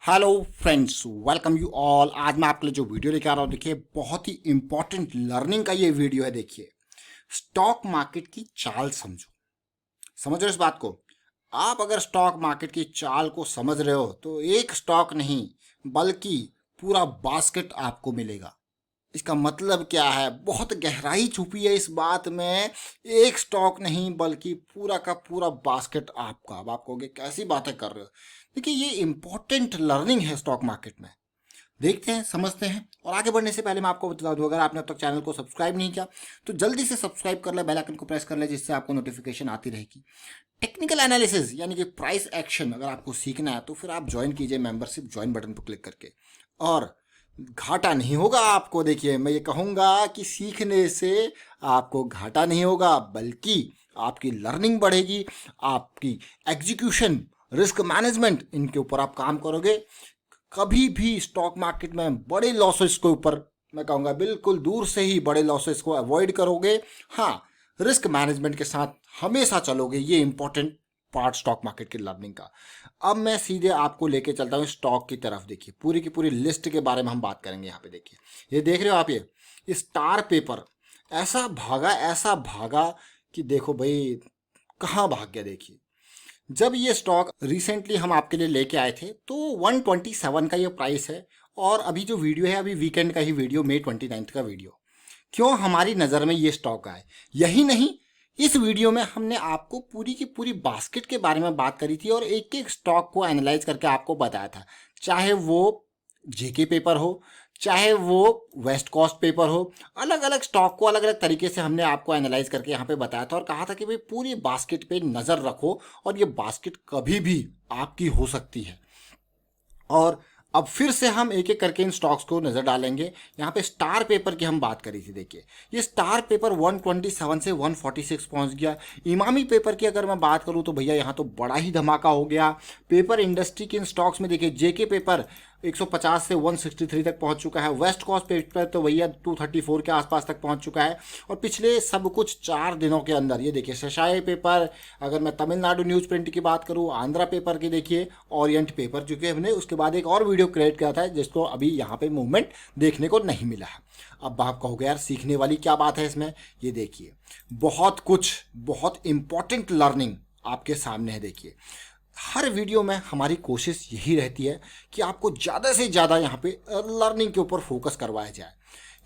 Hello friends, welcome you all. आज मैं आपके लिए जो वीडियो लेके आ रहा हूँ, देखिए बहुत ही इंपॉर्टेंट लर्निंग का ये वीडियो है। देखिए, स्टॉक मार्केट की चाल समझो। समझ रहे हो इस बात को? आप अगर स्टॉक मार्केट की चाल को समझ रहे हो तो एक स्टॉक नहीं बल्कि पूरा बास्केट आपको मिलेगा। इसका मतलब क्या है? बहुत गहराई छुपी है इस बात में। एक स्टॉक नहीं बल्कि पूरा का पूरा बास्केट आपका। अब आप कहोगे कैसी बातें कर रहे हो? देखिए, ये इंपॉर्टेंट लर्निंग है स्टॉक मार्केट में। देखते हैं, समझते हैं। और आगे बढ़ने से पहले मैं आपको बता दूं, अगर आपने अब तक चैनल को सब्सक्राइब नहीं किया तो जल्दी से सब्सक्राइब कर ले, बेल आइकन को प्रेस कर ले, जिससे आपको नोटिफिकेशन आती रहेगी। टेक्निकल एनालिसिस यानी कि प्राइस एक्शन अगर आपको सीखना है तो फिर आप ज्वाइन कीजिए मेंबरशिप, ज्वाइन बटन पर क्लिक करके। और घाटा नहीं होगा आपको। देखिए, मैं ये कहूँगा कि सीखने से आपको घाटा नहीं होगा, बल्कि आपकी लर्निंग बढ़ेगी, आपकी एग्जीक्यूशन, रिस्क मैनेजमेंट, इनके ऊपर आप काम करोगे। कभी भी स्टॉक मार्केट में बड़े लॉसेस के ऊपर, मैं कहूँगा बिल्कुल दूर से ही बड़े लॉसेस को अवॉइड करोगे। हाँ, रिस्क मैनेजमेंट के साथ हमेशा चलोगे। ये इंपॉर्टेंट पार्ट स्टॉक मार्केट की लर्निंग का। अब मैं सीधे आपको लेके चलता हूँ स्टॉक की तरफ। देखिए, पूरी की पूरी लिस्ट के बारे में हम बात करेंगे। यहाँ पे देखिए, ये देख रहे हो आप, ये स्टार पेपर ऐसा भागा कि देखो भाई कहाँ भाग गया। देखिए, जब ये स्टॉक रिसेंटली हम आपके लिए लेके आए थे तो 127 का ये प्राइस है। और अभी जो वीडियो है, अभी वीकेंड का ही वीडियो, मई 29 का वीडियो। क्यों हमारी नज़र में ये स्टॉक आए? यही नहीं, इस वीडियो में हमने आपको पूरी की पूरी बास्केट के बारे में बात करी थी और एक एक स्टॉक को एनालाइज करके आपको बताया था। चाहे वो जेके पेपर हो, चाहे वो वेस्ट कोस्ट पेपर हो, अलग अलग स्टॉक को अलग अलग तरीके से हमने आपको एनालाइज करके यहाँ पे बताया था और कहा था कि भाई पूरी बास्केट पे नज़र रखो और ये बास्केट कभी भी आपकी हो सकती है। और अब फिर से हम एक एक करके इन स्टॉक्स को नज़र डालेंगे। यहाँ पे स्टार पेपर की हम बात करी थी। देखिए, ये स्टार पेपर 127 से 146 पहुँच गया। इमामी पेपर की अगर मैं बात करूँ तो भैया यहाँ तो बड़ा ही धमाका हो गया। पेपर इंडस्ट्री के इन स्टॉक्स में देखिए, जेके पेपर 150 से 163 तक पहुंच चुका है। वेस्ट कोस्ट पेपर तो भैया 234 के आसपास तक पहुंच चुका है। और पिछले सब कुछ 4 दिनों के अंदर ये देखिए, शशाई पेपर, अगर मैं तमिलनाडु न्यूज़ प्रिंट की बात करूं, आंध्रा पेपर की देखिए, ओरिएंट पेपर, जो कि हमने उसके बाद एक और वीडियो क्रिएट किया था जिसको अभी यहाँ पे मूवमेंट देखने को नहीं मिला है। अब आप कहोगे यार सीखने वाली क्या बात है इसमें? ये देखिए, बहुत कुछ, बहुत इंपॉर्टेंट लर्निंग आपके सामने है। देखिए, हर वीडियो में हमारी कोशिश यही रहती है कि आपको ज़्यादा से ज़्यादा यहाँ पे लर्निंग के ऊपर फोकस करवाया जाए।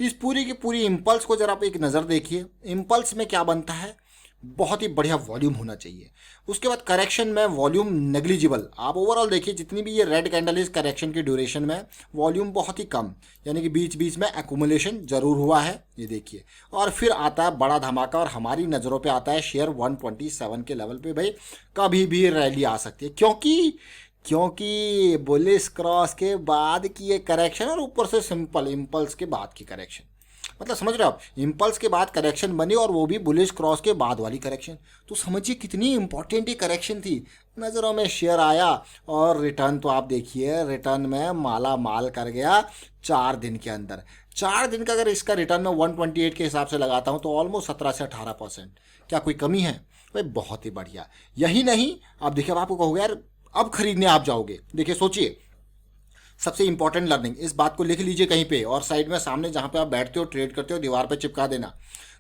इस पूरी की पूरी इम्पल्स को जरा आप एक नज़र देखिए। इम्पल्स में क्या बनता है? बहुत ही बढ़िया वॉल्यूम होना चाहिए। उसके बाद करेक्शन में वॉल्यूम नेग्लिजिबल। आप ओवरऑल देखिए, जितनी भी ये रेड कैंडल इस करेक्शन की ड्यूरेशन में वॉल्यूम बहुत ही कम, यानी कि बीच बीच में एक्यूमुलेशन जरूर हुआ है। ये देखिए, और फिर आता है बड़ा धमाका और हमारी नज़रों पे आता है शेयर 127 के लेवल पे। भाई कभी भी रैली आ सकती है, क्योंकि बुलिश क्रॉस के बाद की ये करेक्शन और ऊपर से सिंपल इम्पल्स के बाद की करेक्शन। मतलब समझ रहे हो आप? इम्पल्स के बाद करेक्शन बनी और वो भी बुलिश क्रॉस के बाद वाली करेक्शन। तो समझिए कितनी इंपॉर्टेंट ये करेक्शन थी। नज़रों में शेयर आया और रिटर्न तो आप देखिए, रिटर्न में माला माल कर गया 4 दिन के अंदर। 4 दिन का अगर इसका रिटर्न मैं 128 के हिसाब से लगाता हूँ तो ऑलमोस्ट 17 से 18%। क्या कोई कमी है? भाई बहुत ही बढ़िया। यही नहीं, आप देखिए, अब आपको कहोगे यार अब खरीदने आप जाओगे। देखिए, सोचिए, सबसे इंपॉर्टेंट लर्निंग, इस बात को लिख लीजिए कहीं पे और साइड में सामने जहाँ पे आप बैठते हो, ट्रेड करते हो, दीवार पे चिपका देना।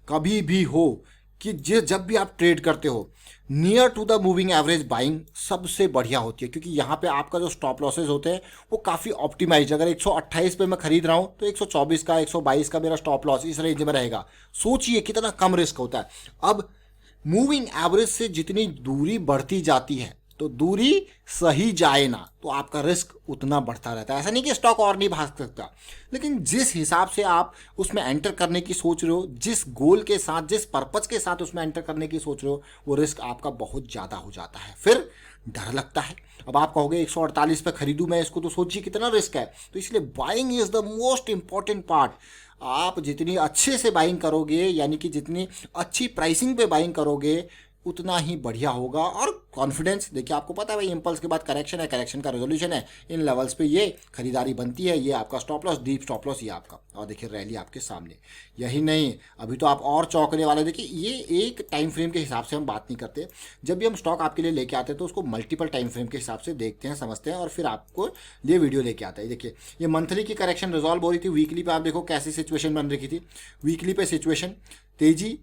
कभी भी हो कि जब भी आप ट्रेड करते हो, near to the moving average buying सबसे बढ़िया होती है, क्योंकि यहाँ पे आपका जो स्टॉप लॉसेज होते हैं वो काफ़ी ऑप्टिमाइज। अगर 128 पे मैं खरीद रहा हूँ तो 124 का, 122 का मेरा स्टॉप लॉस इस रेंज में रहेगा। सोचिए कितना कम रिस्क होता है। अब मूविंग एवरेज से जितनी दूरी बढ़ती जाती है, तो दूरी सही जाए ना तो आपका रिस्क उतना बढ़ता रहता है। ऐसा नहीं कि स्टॉक और नहीं भाग सकता, लेकिन जिस हिसाब से आप उसमें एंटर करने की सोच रहे हो, जिस गोल के साथ, जिस पर्पज के साथ उसमें एंटर करने की सोच रहे हो, वो रिस्क आपका बहुत ज़्यादा हो जाता है। फिर डर लगता है। अब आप कहोगे 148 पे खरीदूं मैं इसको, तो सोचिए कितना रिस्क है। तो इसलिए buying is the most important part. आप जितनी अच्छे से बाइंग करोगे, यानी कि जितनी अच्छी प्राइसिंग पे बाइंग करोगे, उतना ही बढ़िया होगा। और कॉन्फिडेंस देखिए, आपको पता है भाई इम्पल्स के बाद करेक्शन है, करेक्शन का रेजोल्यूशन है, इन लेवल्स पे ये खरीदारी बनती है। ये आपका stop loss, deep stop loss ये आपका, और देखिए रैली आपके सामने। यही नहीं, अभी तो आप और चौंकने वाले, देखिए ये एक टाइम फ्रेम के हिसाब से हम बात नहीं करते। जब भी हम स्टॉक आपके लिए लेके आते हैं तो उसको मल्टीपल टाइम फ्रेम के हिसाब से देखते हैं, समझते हैं, और फिर आपको ये वीडियो लेके आता है। देखिए ये मंथली की करेक्शन रिजॉल्व हो रही थी, वीकली पे आप देखो कैसी सिचुएशन बन रही थी। वीकली पे सिचुएशन तेजी,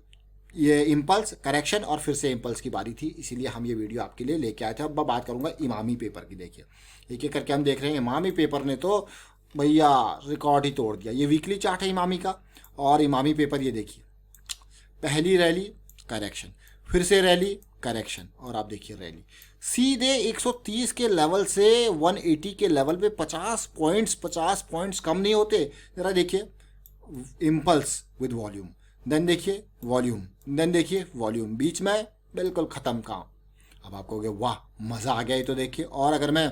ये इम्पल्स, करेक्शन, और फिर से इम्पल्स की बारी थी, इसीलिए हम ये वीडियो आपके लिए लेके आए थे। अब मैं बात करूंगा इमामी पेपर की। देखिए एक एक करके हम देख रहे हैं, इमामी पेपर ने तो भैया रिकॉर्ड ही तोड़ दिया। ये वीकली चार्ट है इमामी का, और इमामी पेपर ये देखिए, पहली रैली करेक्शन, फिर से रैली करेक्शन, और आप देखिए रैली सीधे 130 के लेवल से 180 के लेवल पे 50 पॉइंट्स कम नहीं होते। जरा देखिए, इम्पल्स विद वॉल्यूम, देन देखिए वॉल्यूम, देन देखिए वॉल्यूम, बीच में बिल्कुल ख़त्म काम। अब आप कहोगे वाह मज़ा आ गया ये तो। देखिए, और अगर मैं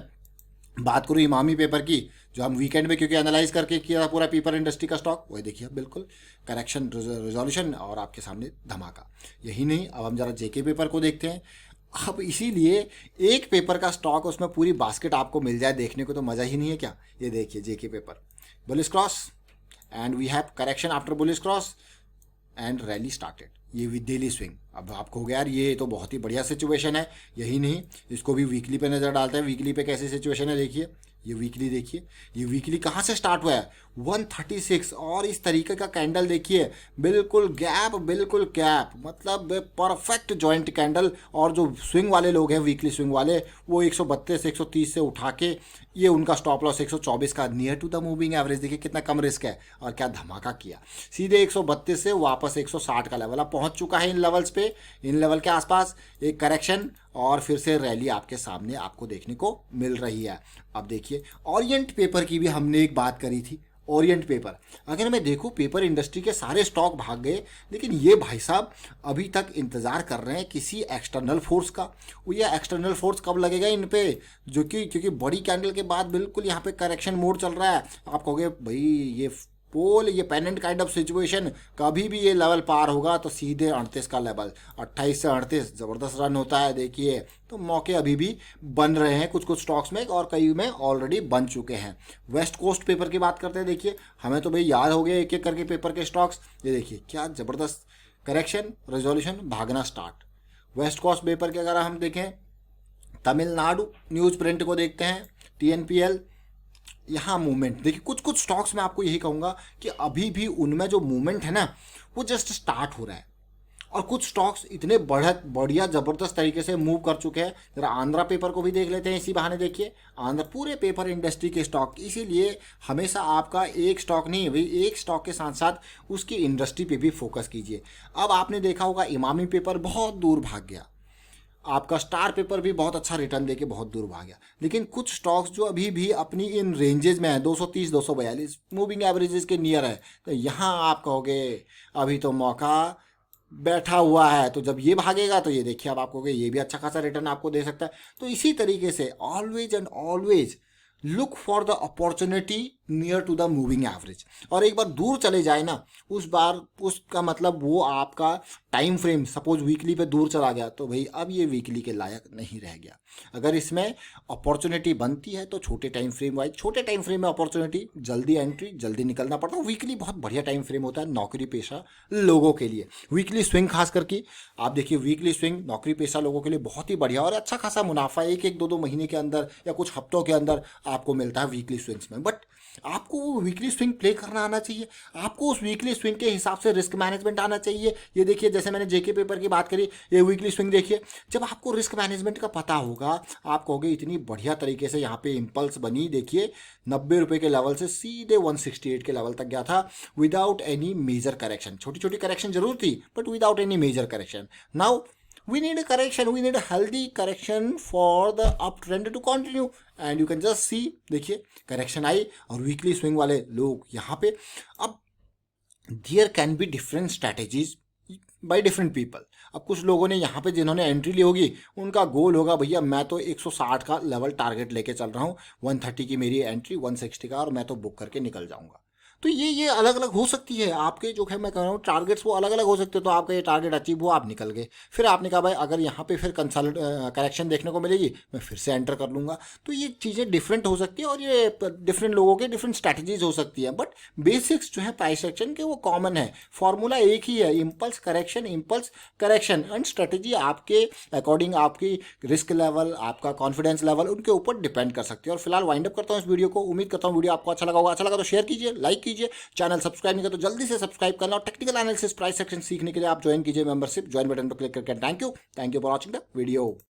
बात करूँ इमामी पेपर की, जो हम वीकेंड में क्योंकि एनालाइज करके किया था पूरा पेपर इंडस्ट्री का स्टॉक, वही देखिए बिल्कुल करेक्शन, रिजोल्यूशन, और आपके सामने धमाका। यही नहीं, अब हम जरा जेके पेपर को देखते हैं। अब इसीलिए एक पेपर का स्टॉक, उसमें पूरी बास्केट आपको मिल जाए देखने को तो मज़ा ही नहीं है क्या। ये देखिए JK paper, bullish cross, and we have correction after bullish cross, and rally started. ये विद डेली स्विंग। अब आपको हो गया यार ये तो बहुत ही बढ़िया सिचुएशन है। यही नहीं, इसको भी वीकली पे नज़र डालते हैं, वीकली पे कैसी सिचुएशन है देखिए। ये वीकली देखिए, ये वीकली कहाँ से स्टार्ट हुआ है, 136, और इस तरीके का कैंडल देखिए, बिल्कुल गैप, बिल्कुल गैप, मतलब परफेक्ट जॉइंट कैंडल। और जो स्विंग वाले लोग हैं, वीकली स्विंग वाले, वो 132 130 से उठा के ये उनका स्टॉप लॉस 124 का, near to the moving average. देखिए कितना कम रिस्क है, और क्या धमाका किया, सीधे 132 से वापस 160 का लेवल अब पहुंच चुका है। इन लेवल्स पे, इन लेवल के आसपास एक करेक्शन, और फिर से रैली आपके सामने आपको देखने को मिल रही है। अब देखिए ओरिएंट पेपर की भी हमने एक बात करी थी। ओरिएंट पेपर, अगर मैं देखूं पेपर इंडस्ट्री के सारे स्टॉक भाग गए, लेकिन ये भाई साहब अभी तक इंतज़ार कर रहे हैं किसी एक्सटर्नल फोर्स का। वो ये एक्सटर्नल फोर्स कब लगेगा इन पे, जो कि क्योंकि बड़ी कैंडल के बाद बिल्कुल यहाँ पे करेक्शन मोड चल रहा है। आप कहोगे भाई ये पोल, ये पेनेंट काइंड ऑफ सिचुएशन, कभी भी ये लेवल पार होगा तो सीधे 38 का लेवल, 28 से 38 ज़बरदस्त रन होता है। देखिए तो मौके अभी भी बन रहे हैं कुछ कुछ स्टॉक्स में, और कई में ऑलरेडी बन चुके हैं। वेस्ट कोस्ट पेपर की बात करते हैं। देखिए हमें तो भाई याद हो गया एक एक करके पेपर के स्टॉक्स। ये देखिए क्या ज़बरदस्त करेक्शन, रेजोल्यूशन, भागना स्टार्ट। वेस्ट कोस्ट पेपर के अगर हम देखें, तमिलनाडु न्यूज़ प्रिंट को देखते हैं, TNPL, यहाँ मूवमेंट देखिए। कुछ कुछ स्टॉक्स में आपको यही कहूँगा कि अभी भी उनमें जो मूवमेंट है ना, वो जस्ट स्टार्ट हो रहा है, और कुछ स्टॉक्स इतने बढ़िया ज़बरदस्त तरीके से मूव कर चुके हैं। जरा आंध्रा पेपर को भी देख लेते हैं इसी बहाने। देखिए आंध्र, पूरे पेपर इंडस्ट्री के स्टॉक, इसीलिए हमेशा आपका एक स्टॉक नहीं भाई, एक स्टॉक के साथ साथ उसकी इंडस्ट्री पे भी फोकस कीजिए। अब आपने देखा होगा इमामी पेपर बहुत दूर भाग गया, आपका स्टार पेपर भी बहुत अच्छा रिटर्न देके बहुत दूर भाग गया, लेकिन कुछ स्टॉक्स जो अभी भी अपनी इन रेंजेज में है, 230 242 मूविंग एवरेजेस के नियर है, तो यहाँ आप कहोगे अभी तो मौका बैठा हुआ है। तो जब ये भागेगा तो ये देखिए, अब आप कहोगे ये भी अच्छा खासा रिटर्न आपको दे सकता है। तो इसी तरीके से always and always look for the opportunity near to the moving average. और एक बार दूर चले जाए ना, उस बार उसका मतलब वो आपका टाइम फ्रेम सपोज वीकली पे दूर चला गया, तो भाई अब ये वीकली के लायक नहीं रह गया। अगर इसमें अपॉर्चुनिटी बनती है तो छोटे टाइम फ्रेम वाइज, छोटे टाइम फ्रेम में अपॉर्चुनिटी, जल्दी एंट्री, जल्दी निकलना पड़ता है। वीकली बहुत बढ़िया टाइम फ्रेम होता है नौकरी पेशा लोगों के लिए। वीकली स्विंग खास करके आप देखिए, वीकली स्विंग नौकरी पेशा लोगों के लिए बहुत ही बढ़िया, और अच्छा खासा मुनाफा एक एक दो दो महीने के अंदर या कुछ हफ्तों के अंदर आपको मिलता है वीकली स्विंग्स में। बट आपको वो वीकली स्विंग प्ले करना आना चाहिए, आपको उस वीकली स्विंग के हिसाब से रिस्क मैनेजमेंट आना चाहिए। ये देखिए जैसे मैंने जेके पेपर की बात करी, ये वीकली स्विंग देखिए, जब आपको रिस्क मैनेजमेंट का पता होगा, आप कहोगे इतनी बढ़िया तरीके से यहाँ पे इम्पल्स बनी। देखिए 90 रुपये के लेवल से सीधे 168 के लेवल तक गया था विदाउट एनी मेजर करेक्शन। छोटी छोटी करेक्शन जरूर थी but without any major correction. Now we need a correction, we need a healthy correction for the uptrend to continue, and you can just see, देखिए correction आई और weekly swing वाले लोग यहाँ पे। अब there can be different strategies by different people. अब कुछ लोगों ने यहाँ पे जिन्होंने एंट्री ली होगी, उनका गोल होगा भैया मैं तो 160 का लेवल टारगेट लेके चल रहा हूँ, 130 की मेरी एंट्री, 160 का, और मैं तो बुक करके निकल जाऊँगा। तो ये अलग अलग हो सकती है आपके, जो है मैं कह रहा हूँ टारगेट्स वो अलग अलग हो सकते हैं। तो आपका ये टारगेट अचीव हुआ, आप निकल गए, फिर आपने कहा भाई अगर यहाँ पे फिर कंसल्ट करेक्शन देखने को मिलेगी मैं फिर से एंटर कर लूँगा। तो ये चीज़ें डिफरेंट हो सकती है और ये डिफरेंट लोगों के डिफरेंट स्ट्रैटेजीज हो सकती है, बट बेसिक्स जो है प्राइस एक्शन के वो कॉमन है, फॉर्मूला एक ही है, इम्पल्स करेक्शन एंड स्ट्रेटेजी आपके अकॉर्डिंग आपकी रिस्क लेवल, आपका कॉन्फिडेंस लेवल उनके ऊपर डिपेंड कर सकती है। और फिलहाल वाइंड अप करता हूँ इस वीडियो को। उम्मीद करता हूँ वीडियो आपको अच्छा लगा होगा। अच्छा लगा तो शेयर कीजिए, लाइक कीजिए, चैनल सब्सक्राइब नहीं किया तो जल्दी से सब्सक्राइब करना, और टेक्निकल एनालिसिस प्राइस सेक्शन सीखने के लिए आप ज्वाइन कीजिए मेंबरशिप, ज्वाइन बटन पर क्लिक करके। Thank you for watching the video.